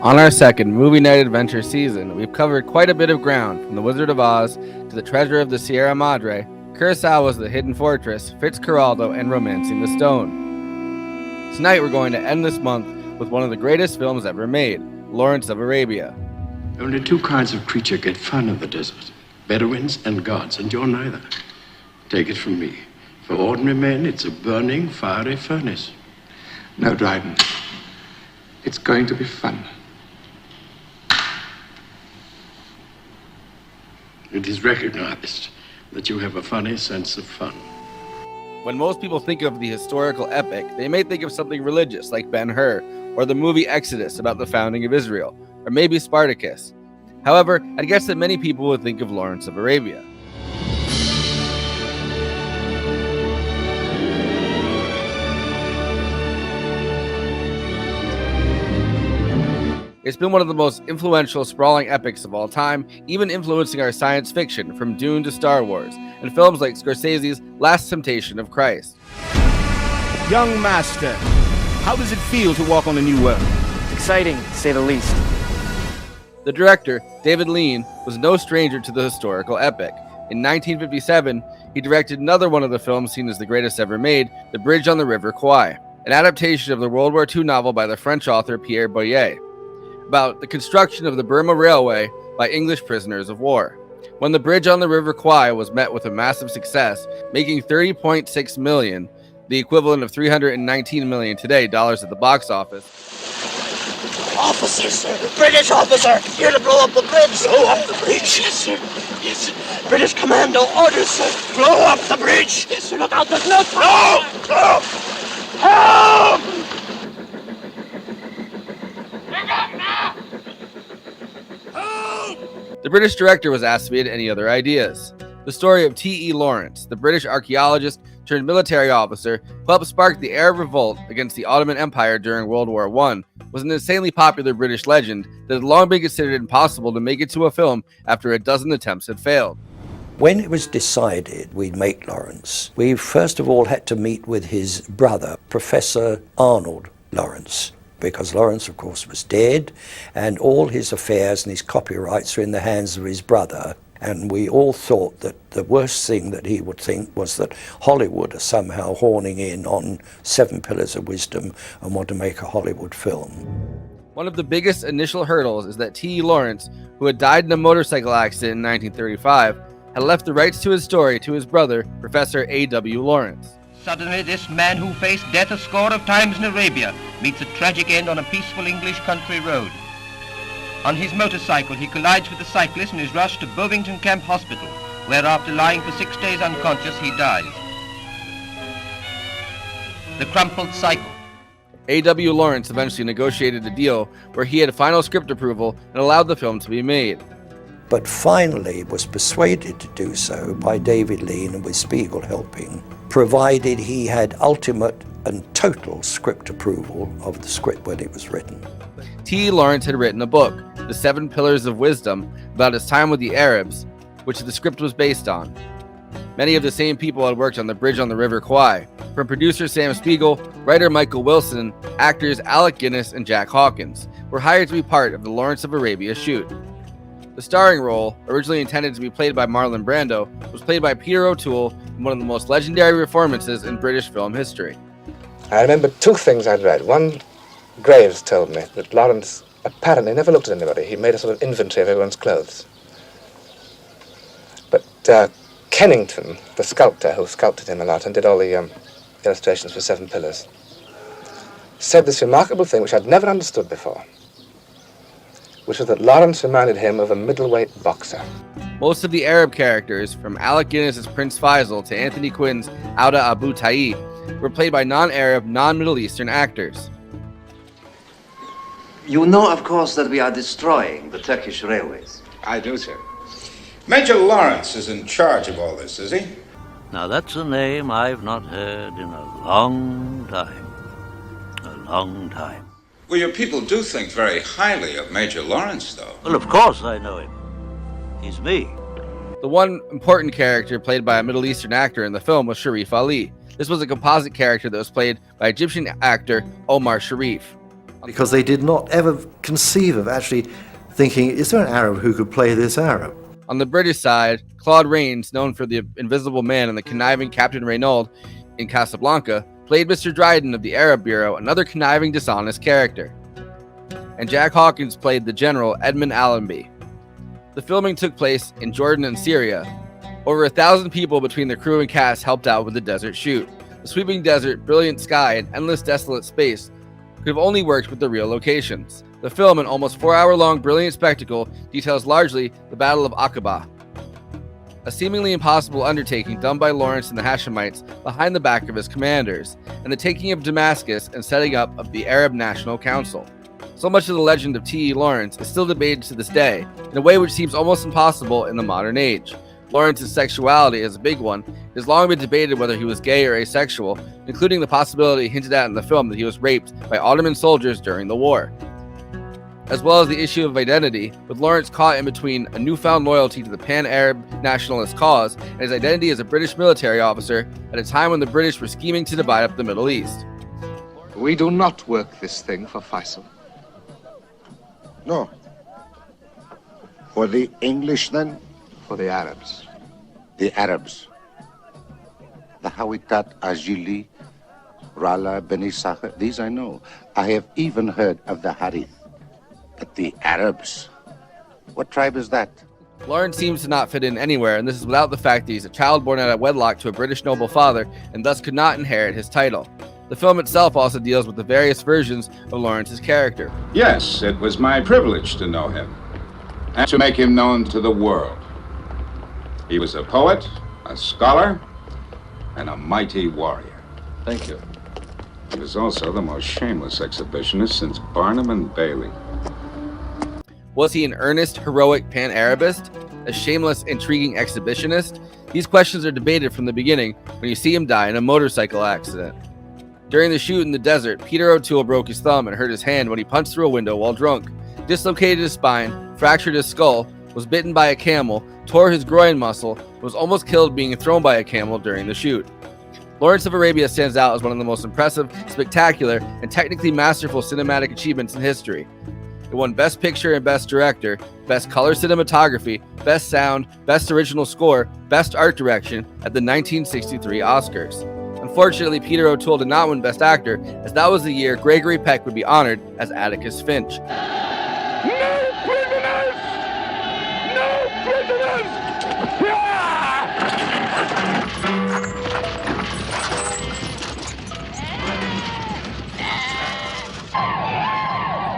On our second Movie Night Adventure season, we've covered quite a bit of ground, from The Wizard of Oz to The Treasure of the Sierra Madre, Kurosawa's The Hidden Fortress, Fitzcarraldo, and Romancing the Stone. Tonight we're going to end this month with one of the greatest films ever made, Lawrence of Arabia. Only two kinds of creature get fun in the desert, Bedouins and gods, and you're neither. Take it from me. For ordinary men, it's a burning, fiery furnace. No, Dryden. It's going to be fun. It is recognized that you have a funny sense of fun. When most people think of the historical epic, they may think of something religious like Ben-Hur, or the movie Exodus about the founding of Israel, or maybe Spartacus. However, I'd guess that many people would think of Lawrence of Arabia. It's been one of the most influential, sprawling epics of all time, even influencing our science fiction from Dune to Star Wars, and films like Scorsese's Last Temptation of Christ. Young master, how does it feel to walk on a new world? Exciting, to say the least. The director, David Lean, was no stranger to the historical epic. In 1957, he directed another one of the films seen as the greatest ever made, The Bridge on the River Kwai, an adaptation of the World War II novel by the French author Pierre Boyer, about the construction of the Burma Railway by English prisoners of war. When The Bridge on the River Kwai was met with a massive success, making $30.6 million, the equivalent of $319 million today dollars at the box office. Officer, sir! British officer! Here to blow up the bridge! Blow up the bridge! Yes, sir! Yes, British commando orders, sir! Blow up the bridge! Yes, sir! Look out, there's no time! No! Help! The British director was asked if he had any other ideas. The story of T.E. Lawrence, the British archaeologist turned military officer who helped spark the Arab revolt against the Ottoman Empire during World War I, was an insanely popular British legend that had long been considered impossible to make it to a film after a dozen attempts had failed. When it was decided we'd make Lawrence, we first of all had to meet with his brother, Professor Arnold Lawrence, because Lawrence, of course, was dead, and all his affairs and his copyrights were in the hands of his brother. And we all thought that the worst thing that he would think was that Hollywood are somehow horning in on Seven Pillars of Wisdom and want to make a Hollywood film. One of the biggest initial hurdles is that T.E. Lawrence, who had died in a motorcycle accident in 1935, had left the rights to his story to his brother, Professor A.W. Lawrence. Suddenly, this man who faced death a score of times in Arabia meets a tragic end on a peaceful English country road. On his motorcycle, he collides with a cyclist and is rushed to Bovington Camp Hospital, where after lying for 6 days unconscious, he dies. The crumpled cycle. A.W. Lawrence eventually negotiated a deal where he had final script approval and allowed the film to be made. But finally was persuaded to do so by David Lean and with Spiegel helping, provided he had ultimate and total script approval of the script when it was written. T.E. Lawrence had written a book, The Seven Pillars of Wisdom, about his time with the Arabs, which the script was based on. Many of the same people had worked on The Bridge on the River Kwai, from producer Sam Spiegel, writer Michael Wilson, actors Alec Guinness and Jack Hawkins, were hired to be part of the Lawrence of Arabia shoot. The starring role, originally intended to be played by Marlon Brando, was played by Peter O'Toole in one of the most legendary performances in British film history. I remember two things I'd read. One, Graves told me that Lawrence apparently never looked at anybody. He made a sort of inventory of everyone's clothes. But Kennington, the sculptor who sculpted him a lot and did all the illustrations for Seven Pillars, said this remarkable thing which I'd never understood before, which was that Lawrence reminded him of a middleweight boxer. Most of the Arab characters, from Alec Guinness's Prince Faisal to Anthony Quinn's Auda Abu Taib, were played by non-Arab, non-Middle Eastern actors. You know, of course, that we are destroying the Turkish railways. I do, sir. Major Lawrence is in charge of all this, is he? Now that's a name I've not heard in a long time. A long time. Well, your people do think very highly of Major Lawrence, though. Well, of course I know him. He's me. The one important character played by a Middle Eastern actor in the film was Sharif Ali. This was a composite character that was played by Egyptian actor Omar Sharif. because they did not ever conceive of actually thinking, is there an Arab who could play this Arab? On the British side, Claude Rains, known for the Invisible Man and the conniving Captain Renaud in Casablanca, played Mr. Dryden of the Arab Bureau, another conniving, dishonest character. And Jack Hawkins played the General Edmund Allenby. The filming took place in Jordan and Syria. Over 1,000 people between the crew and cast helped out with the desert shoot. The sweeping desert, brilliant sky, and endless desolate space could have only worked with the real locations. The film, an almost 4-hour-long brilliant spectacle, details largely the Battle of Aqaba, a seemingly impossible undertaking done by Lawrence and the Hashemites behind the back of his commanders, and the taking of Damascus and setting up of the Arab National Council. So much of the legend of T.E. Lawrence is still debated to this day, in a way which seems almost impossible in the modern age. Lawrence's sexuality is a big one. It has long been debated whether he was gay or asexual, including the possibility hinted at in the film that he was raped by Ottoman soldiers during the war. As well as the issue of identity, with Lawrence caught in between a newfound loyalty to the pan-Arab nationalist cause and his identity as a British military officer at a time when the British were scheming to divide up the Middle East. We do not work this thing for Faisal. No. For the English, then? For the Arabs. The Arabs. The Hawitat, Ajili, Rala, Beni Sakhr, these I know. I have even heard of the Harith. But the Arabs? What tribe is that? Lawrence seems to not fit in anywhere, and this is without the fact that he's a child born out of wedlock to a British noble father, and thus could not inherit his title. The film itself also deals with the various versions of Lawrence's character. Yes, it was my privilege to know him, and to make him known to the world. He was a poet, a scholar, and a mighty warrior. Thank you. He was also the most shameless exhibitionist since Barnum and Bailey. Was he an earnest, heroic pan-Arabist? A shameless, intriguing exhibitionist? These questions are debated from the beginning when you see him die in a motorcycle accident. During the shoot in the desert, Peter O'Toole broke his thumb and hurt his hand when he punched through a window while drunk, dislocated his spine, fractured his skull, was bitten by a camel, tore his groin muscle, and was almost killed being thrown by a camel during the shoot. Lawrence of Arabia stands out as one of the most impressive, spectacular, and technically masterful cinematic achievements in history. It won Best Picture and Best Director, Best Color Cinematography, Best Sound, Best Original Score, Best Art Direction at the 1963 Oscars. Unfortunately, Peter O'Toole did not win Best Actor, as that was the year Gregory Peck would be honored as Atticus Finch. No prisoners! No prisoners!